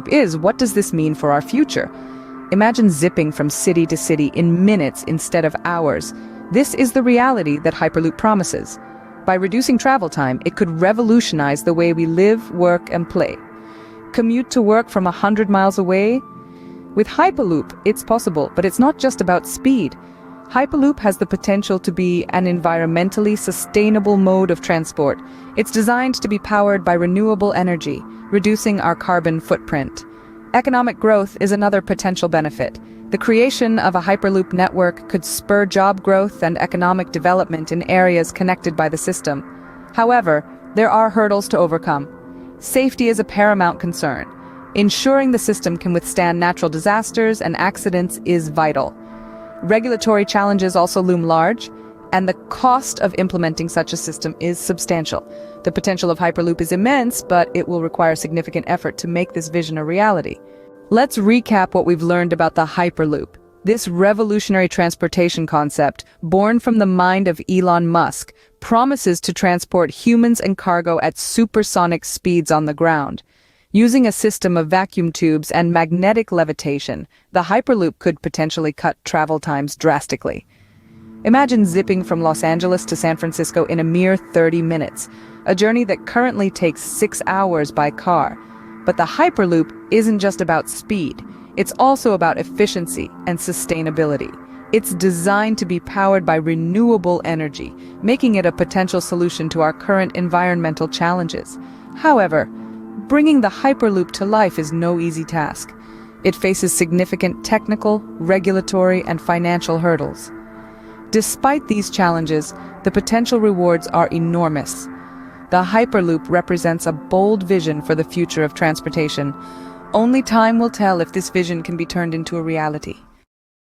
is, what does this mean for our future? Imagine zipping from city to city in minutes instead of hours. This is the reality that Hyperloop promises. By reducing travel time, it could revolutionize the way we live, work, and play. Commute to work from 100 miles away? With Hyperloop, it's possible, but it's not just about speed. Hyperloop has the potential to be an environmentally sustainable mode of transport. It's designed to be powered by renewable energy, reducing our carbon footprint. Economic growth is another potential benefit. The creation of a Hyperloop network could spur job growth and economic development in areas connected by the system. However, there are hurdles to overcome. Safety is a paramount concern. Ensuring the system can withstand natural disasters and accidents is vital. Regulatory challenges also loom large, and the cost of implementing such a system is substantial. The potential of Hyperloop is immense, but it will require significant effort to make this vision a reality. Let's recap what we've learned about the Hyperloop. This revolutionary transportation concept, born from the mind of Elon Musk, promises to transport humans and cargo at supersonic speeds on the ground. Using a system of vacuum tubes and magnetic levitation, the Hyperloop could potentially cut travel times drastically. Imagine zipping from Los Angeles to San Francisco in a mere 30 minutes, a journey that currently takes 6 hours by car. But the Hyperloop isn't just about speed, it's also about efficiency and sustainability. It's designed to be powered by renewable energy, making it a potential solution to our current environmental challenges. However, bringing the Hyperloop to life is no easy task. It faces significant technical, regulatory, and financial hurdles. Despite these challenges, the potential rewards are enormous. The Hyperloop represents a bold vision for the future of transportation. Only time will tell if this vision can be turned into a reality.